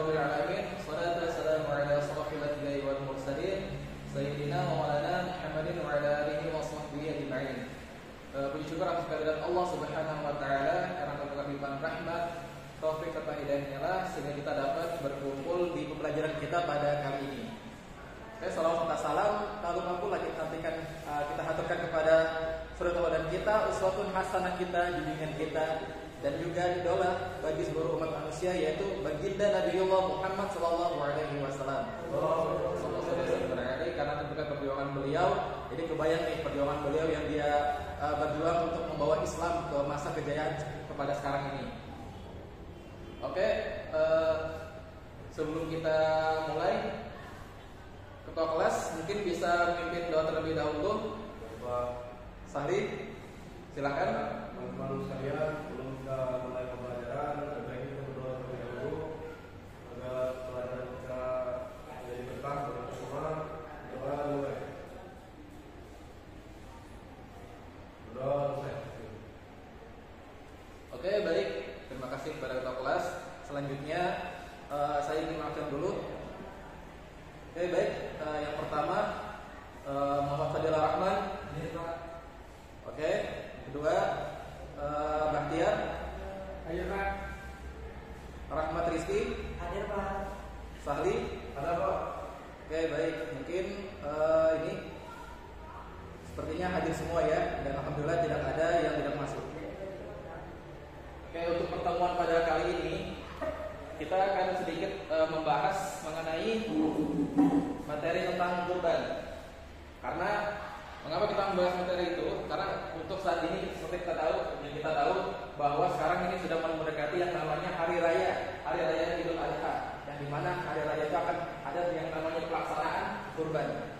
rabbil alamin. Wassalatu wassalamu ala asyrafil anbiya'i wal mursalin sayyidina wa maulana Muhammadin wa ala alihi wa sahbihi ajma'in. Puji syukur atas kehadirat Allah Subhanahu wa taala karena kelimpahan rahmat, taufik serta hidayahnya lah sehingga kita dapat berkumpul di pembelajaran kita pada kali ini. Salawat serta salam tak lupa pula kita haturkan kepada suri tauladan kita, uswatun hasanah kita, junjungan kita, dan juga idola bagi seluruh umat manusia, yaitu baginda Nabiullah Muhammad sallallahu alaihi wasallam. Karena berkat perjuangan beliau, jadi kebayang nih perjuangan beliau yang dia berjuang untuk membawa Islam ke masa kejayaan kepada sekarang ini. Oke, sebelum kita mulai, ketua kelas mungkin bisa memimpin doa terlebih dahulu. Pak Sahri, silakan. Teman-teman sekalian, sebelum kita mulai pembelajaran, sebaiknya kita berdoa terlebih dahulu agar pelajaran kita menjadi berkah bagi kita semua. Doa mulai. Berdoa selesai. Oke, baik. Terima kasih kepada ketua kelas. Selanjutnya saya ingin mengatakan dulu. Oke, baik. Yang pertama Muhammad Fadil Rahman. Oke. Kedua Bahtiar. Hadir Pak. Rahmat Rizki. Hadir Pak. Sahli. Ada Pak? Oke, baik. Mungkin ini sepertinya hadir semua ya, dan alhamdulillah tidak ada yang tidak masuk. Oke, untuk pertemuan pada kali ini kita akan sedikit membahas mengenai materi tentang kurban. Karena mengapa kita membahas materi itu? Karena untuk saat ini seperti kita tahu bahwa sekarang ini sudah mulai mendekati yang namanya hari raya Idul Adha, yang dimana hari raya itu akan ada yang namanya pelaksanaan kurban.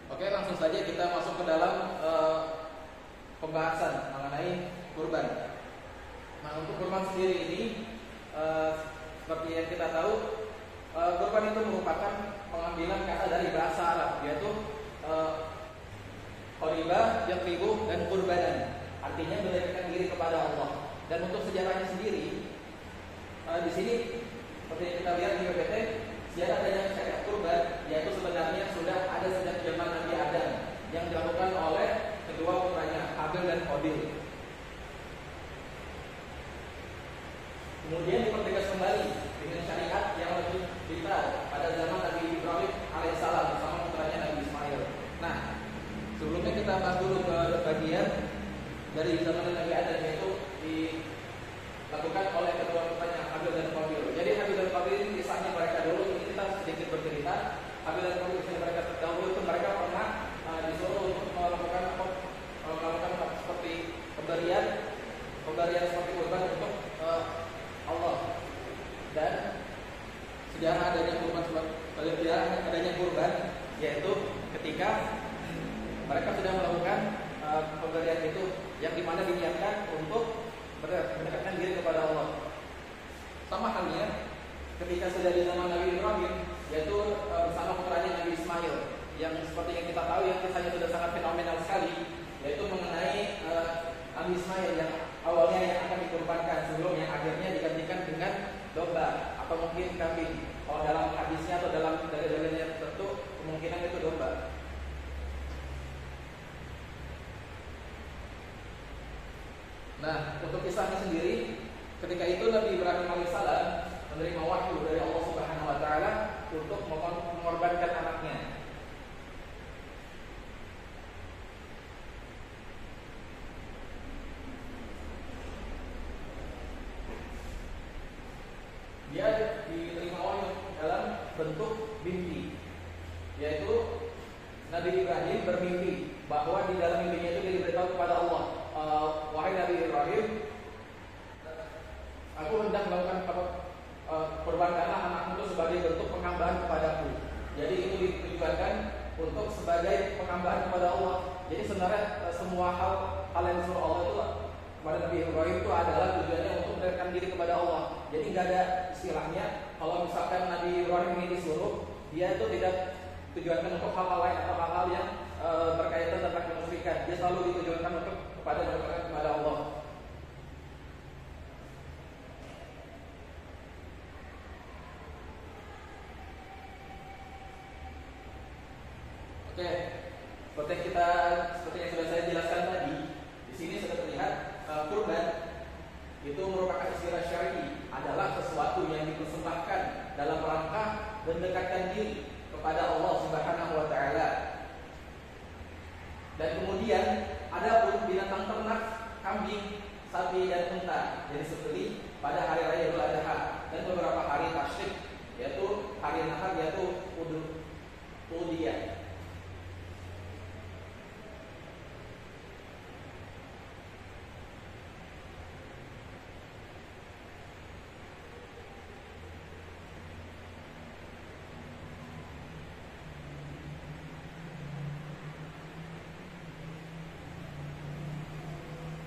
Oke, langsung saja kita masuk ke dalam pembahasan mengenai kurban. Nah, untuk kurban sendiri ini seperti yang kita tahu, kurban itu merupakan pengambilan kata dari bahasa Arab, yaitu qoriba, yaqribu, dan kurbanan. Artinya mendekatkan diri kepada Allah. Dan untuk sejarahnya sendiri, di sini seperti yang kita lihat di PPT, sejarah adanya syariat kurban, yaitu sebenarnya sudah ada sejak zaman Nabi Adam yang dilakukan oleh kedua putranya Habil dan Qabil. Kemudian dipertegas kembali dengan syariat yang lebih detail pada zaman Nabi Ibrahim alaihissalam bersama putranya Nabi Ismail. Nah, sebelumnya kita bahas dulu ke bagian dari zaman Nabi Adam, yaitu dilakukan oleh kedua putranya Habil dan Qabil. Jadi Habil dan Qabil ini kisahnya mereka dulu, ini kita sedikit bercerita. Habil dan Qabil kisahnya mereka terdahulu itu mereka pernah disuruh untuk melakukan seperti pemberian seperti kurban untuk Allah. Dan sejarah adanya kurban yaitu ketika mereka sudah melakukan pemberian itu, yang dimana diniatkan untuk mendekatkan diri kepada Allah. Sama halnya ketika sudah di zaman Nabi Ibrahim, yaitu bersama putranya Nabi Ismail, yang seperti yang kita tahu yang kisahnya sudah sangat fenomenal sekali, yaitu mengenai Nabi Ismail yang awalnya yang akan dikurbankan sebelum yang akhirnya digantikan dengan domba atau mungkin kambing. Kalau dalam hadisnya atau dalam dalil-dalilnya tertentu kemungkinan itu domba. Nah, untuk kisahnya sendiri, ketika itu Nabi Ibrahim alaihissalam menerima wahyu dari Allah Subhanahu wa taala untuk mengorbankan anaknya. Dia diterima wahyu dalam bentuk mimpi, yaitu Nabi Ibrahim bermimpi bahwa di dalam mimpinya itu dia diberitahu kepada Allah, wahai Nabi Ibrahim, aku hendak melakukan kurbankanlah anakmu itu sebagai bentuk pengambahan kepadaku. Jadi itu ditujukan untuk sebagai pengambahan kepada Allah. Jadi sebenarnya semua hal yang disuruh Allah itu kepada Nabi Ibrahim itu adalah tujuannya untuk mendekatkan diri kepada Allah. Jadi nggak ada istilahnya kalau misalkan Nabi Ibrahim ini disuruh, dia itu tidak tujuankan untuk hal-hal lain atau hal-hal yang berkaitan tentang kemusyrikan. Dia selalu ditujukan untuk kepada Allah. Oke, seperti yang sudah saya jelaskan tadi, di sini sudah terlihat kurban itu merupakan istilah syar'i, adalah sesuatu yang dipersembahkan dalam rangka mendekatkan diri kepada Allah Subhanahu wa taala. Dan kemudian ada pun binatang ternak, kambing, sapi dan unta yang disembelih pada hari raya Idul Adha dan beberapa hari tasyrik, yaitu hari nahar, yaitu udhiyah.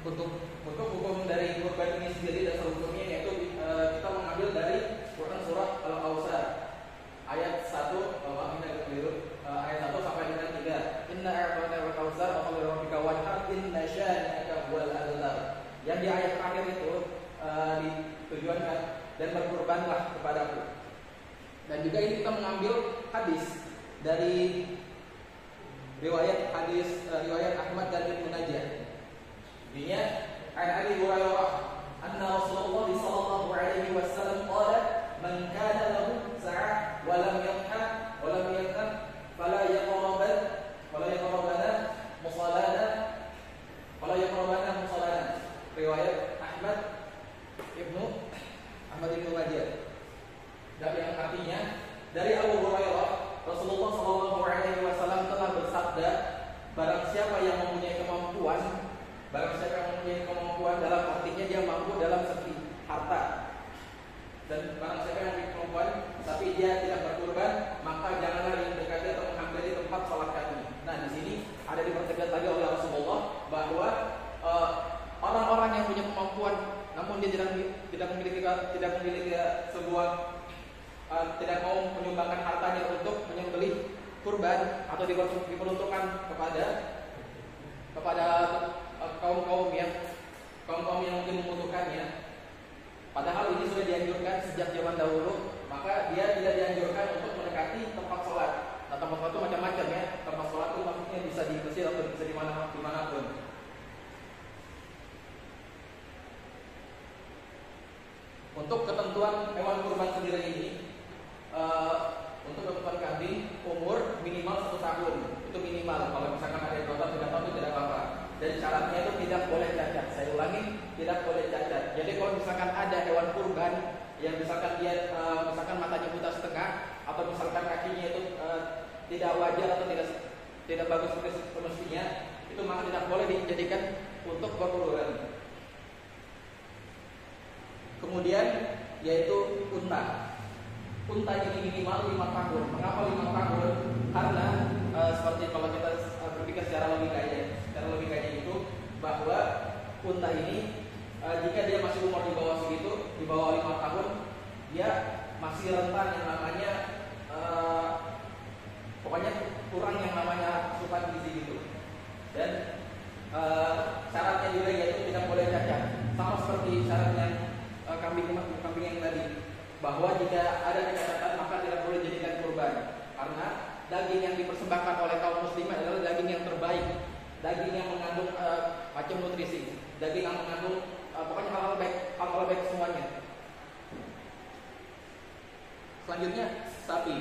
Untuk hukum dari kurban ini sendiri dan hukumnya, yaitu kita mengambil dari Quran surah Al-Kautsar ayat 1 ayat 1 sampai dengan 3. Inna a'tainaka al-kautsar fa shalli li rabbika wanhar inna syani'aka huwal abtar. Yang di ayat akhir itu ditujuankan dan berkurbanlah kepadaku. Dan juga ini kita mengambil hadis dari riwayat Ahmad dan Ibnu Najah. Dinya an Abi Hurairah anna Rasulullah sallallahu alaihi wasallam qala man kana lahu sa'ah wa lam yadhha wa lam yadhha fala yaqrabana musallana. Riwayat Ahmad Ibnu Majah. Dan yang artinya dari Abu Hurairah, Rasulullah sallallahu alaihi wasallam telah bersabda, barang siapa yang mempunyai kemampuan dalam artinya dia mampu dalam segi harta, dan barang siapa yang mempunyai kemampuan tapi dia tidak berkurban, maka janganlah mendekati atau menghampiri tempat sholat kami. Nah, di sini ada dipertegas lagi oleh Rasulullah bahwa orang-orang yang punya kemampuan namun dia tidak memiliki sebuah tidak mau menyumbangkan hartanya untuk menyembelih kurban atau diperuntukkan kepada kaum-kaum yang mungkin membutuhkannya. Padahal ini sudah dianjurkan sejak zaman dahulu, maka dia tidak dianjurkan untuk mendekati tempat sholat. Nah, tempat sholat itu macam-macam ya. Tempat sholat itu maksudnya bisa di masjid atau bisa dimanapun. Untuk ketentuan hewan kurban sendiri ini, untuk ketentuan kambing umur minimal 1 tahun, itu minimal. Kalau misalkan ada yang 2 tahun, 3 tahun itu tidak apa-apa. Dan syaratnya itu tidak boleh cacat. Saya ulangi, tidak boleh cacat. Jadi kalau misalkan ada hewan kurban yang misalkan dia misalkan matanya buta setengah, atau misalkan kakinya itu tidak wajar atau tidak bagus seperti semestinya, itu maka tidak boleh dijadikan untuk berkurban. Kemudian yaitu unta. Unta ini minimal 5 tahun. Mengapa 5 tahun? Karena seperti kalau kita berpikir secara logikanya itu bahwa unta ini jika dia masih umur di bawah segitu, di bawah 5 tahun, dia masih rentan yang namanya pokoknya kurang yang namanya asupan gizi gitu. Dan syaratnya juga yaitu tidak boleh cacat. Sama seperti syaratnya kambing yang tadi, bahwa jika ada kecacatan maka tidak boleh dijadikan kurban, karena daging yang dipersembahkan oleh kaum muslimin adalah daging yang terbaik, daging yang mengandung macam nutrisi, daging yang mengandung pokoknya hal-hal baik semuanya. Selanjutnya sapi.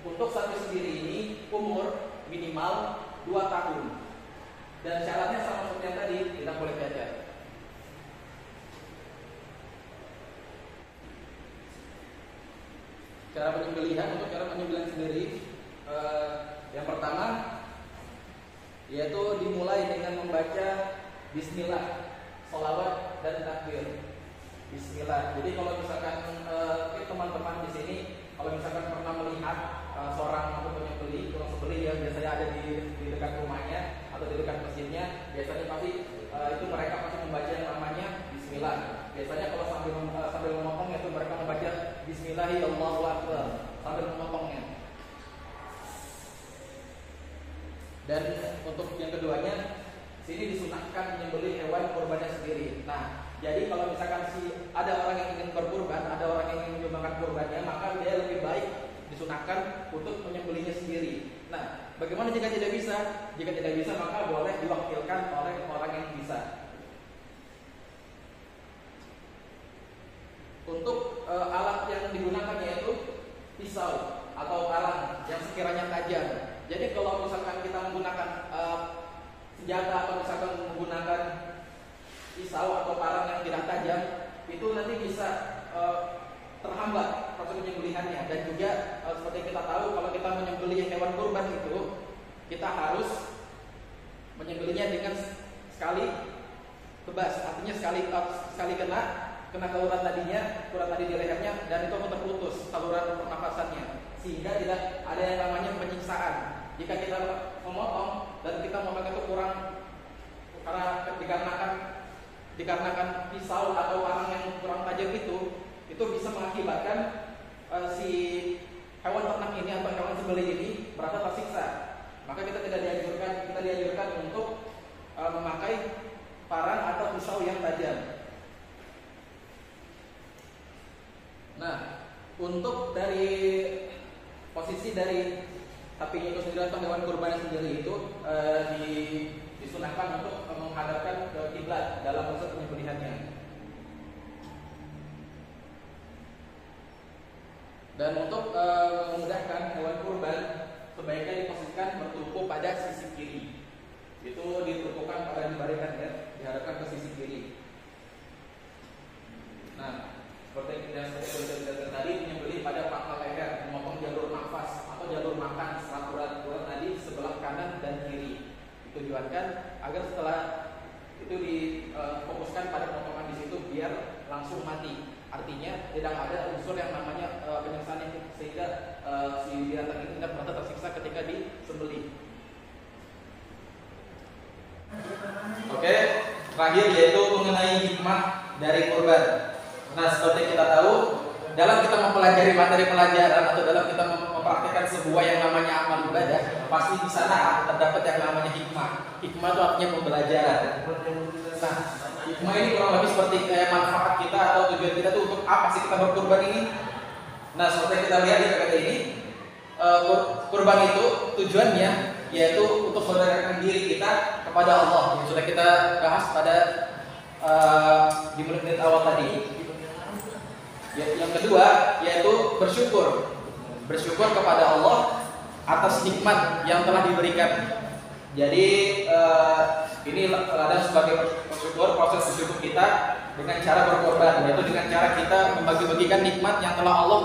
Untuk sapi sendiri ini umur minimal 2 tahun, dan syaratnya sama seperti yang tadi, tidak boleh cacat. Cara penyembelihan, untuk cara penyembelihan sendiri, yang pertama yaitu dimulai dengan membaca Bismillah, sholawat dan takbir. Bismillah. Jadi kalau misalkan teman-teman di sini, kalau misalkan pernah melihat seorang penyembelih, tukang sembelih yang biasanya ada di dekat rumahnya atau di dekat masjidnya, biasanya pasti itu mereka pasti membaca yang namanya Bismillah. Biasanya kalau sambil memotong itu mereka membaca Bismillahirrahmanirrahim sambil memotongnya. Dan untuk yang keduanya, sini disunahkan menyembelih hewan kurbannya sendiri. Nah, jadi kalau misalkan ada orang yang ingin berkurban, ada orang yang ingin menyumbangkan kurbannya, maka dia lebih baik disunahkan disunahkan untuk menyembelihnya sendiri. Nah, bagaimana jika tidak bisa? Jika tidak bisa, maka boleh diwakilkan oleh orang yang bisa. Untuk alat yang digunakan yaitu pisau atau parang yang sekiranya tajam. Jadi kalau misalkan kita menggunakan senjata atau misalkan menggunakan pisau atau parang yang tidak tajam, itu nanti bisa terhambat proses penyembelihannya. Dan juga seperti yang kita tahu, kalau kita menyembelih hewan kurban itu, kita harus menyembelihnya dengan sekali tebas, artinya sekali kena ke urat tadi di lehernya, dan itu akan terputus saluran pernafasannya, sehingga tidak ada yang namanya penyiksaan. Jika kita memotong dan kita memotong itu kurang, karena dikarenakan pisau atau parang yang kurang tajam itu bisa mengakibatkan si hewan ternak ini atau hewan sembelih ini merasa tersiksa. Maka kita dianjurkan untuk memakai parang atau pisau yang tajam. Nah, untuk dari posisi dari sapinya itu sendiri atau hewan kurban sendiri itu disunahkan untuk menghadapkan ke kiblat dalam proses penyembelihannya. Dan untuk memudahkan hewan kurban, sebaiknya diposisikan bertumpu pada sisi kiri. Itu ditumpukan pada dibarikan ya, dihadapkan ke sisi kiri. Nah, seperti yang saya tadi, menyembelih pada pangkal leher, memotong jalur nafas atau jalur makan setelah urat tadi sebelah kanan dan kiri. Ditujuankan agar setelah itu difokuskan pada potongan di situ biar langsung mati. Artinya tidak ada unsur yang namanya penyiksaan, sehingga si binatang ini tidak merasa tersiksa ketika disembelih. Oke, terakhir yaitu mengenai hikmah dari kurban. Nah, seperti kita tahu, dalam kita mempelajari materi pelajaran atau dalam kita mempraktikkan sebuah yang namanya amal ibadah, pasti di sana terdapat yang namanya hikmah. Hikmah itu artinya pembelajaran. Nah, hikmah ini kurang lebih seperti manfaat kita atau tujuan kita itu untuk apa sih kita berkurban ini? Nah, seperti kita lihat di PPT ini, kurban itu tujuannya yaitu untuk mendekatkan diri kita kepada Allah, yang sudah kita bahas pada di menit awal tadi. Yang kedua yaitu bersyukur kepada Allah atas nikmat yang telah diberikan. Jadi ini adalah sebagai bersyukur, proses bersyukur kita dengan cara berkorban, yaitu dengan cara kita membagi-bagikan nikmat yang telah Allah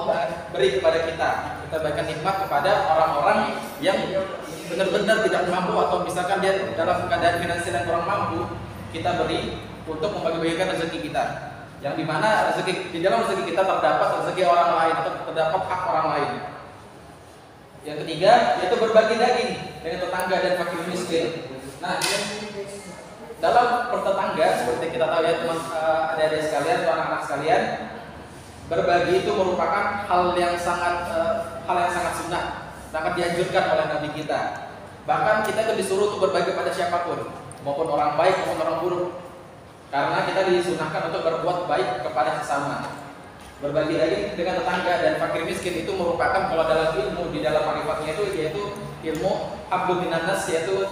beri kepada kita. Kita bagikan nikmat kepada orang-orang yang benar-benar tidak mampu, atau misalkan dia dalam keadaan finansial yang kurang mampu, kita beri untuk membagi-bagikan rezeki kita. Yang dimana di dalam rezeki kita terdapat rezeki orang lain atau terdapat hak orang lain. Yang ketiga yaitu berbagi daging dengan tetangga dan fakir miskin. Nah, dalam bertetangga seperti kita tahu ya teman adik-adik sekalian atau anak-anak sekalian, berbagi itu merupakan hal yang sangat sunnah, sangat dianjurkan oleh Nabi kita. Bahkan kita itu disuruh untuk berbagi pada siapapun, maupun orang baik maupun orang buruk. Karena kita disunahkan untuk berbuat baik kepada sesama. Berbagi daging dengan tetangga dan fakir miskin itu merupakan, kalau dalam ilmu, di dalam marifatnya itu yaitu ilmu hablum minan nas, yaitu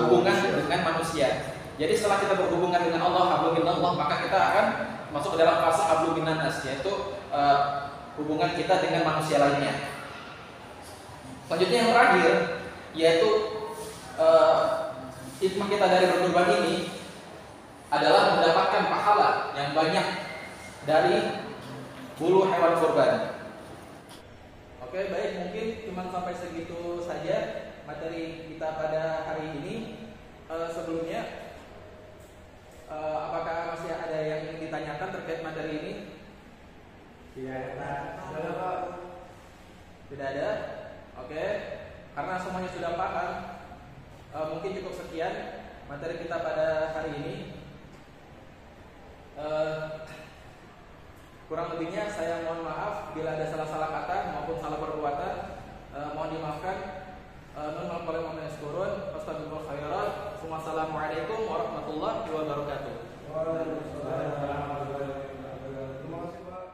hubungan dengan manusia. Jadi setelah kita berhubungan dengan Allah, hablum minallah, maka kita akan masuk ke dalam fase hablum minan nas, yaitu hubungan kita dengan manusia lainnya. Selanjutnya yang terakhir yaitu hikmah kita dari berkurban ini adalah mendapatkan pahala yang banyak dari bulu hewan kurban. Oke, baik, mungkin cuma sampai segitu saja materi kita pada hari ini. Sebelumnya, apakah masih ada yang ingin ditanyakan terkait materi ini? Tidak ada. Oke, karena semuanya sudah paham, mungkin cukup sekian materi kita pada hari ini. Kurang lebihnya saya mohon maaf bila ada salah-salah kata maupun salah perbuatan, mohon dimaafkan. Wassalamualaikum warahmatullahi wabarakatuh. Waalaikumsalam warahmatullahi wabarakatuh. Terima kasih, Pak.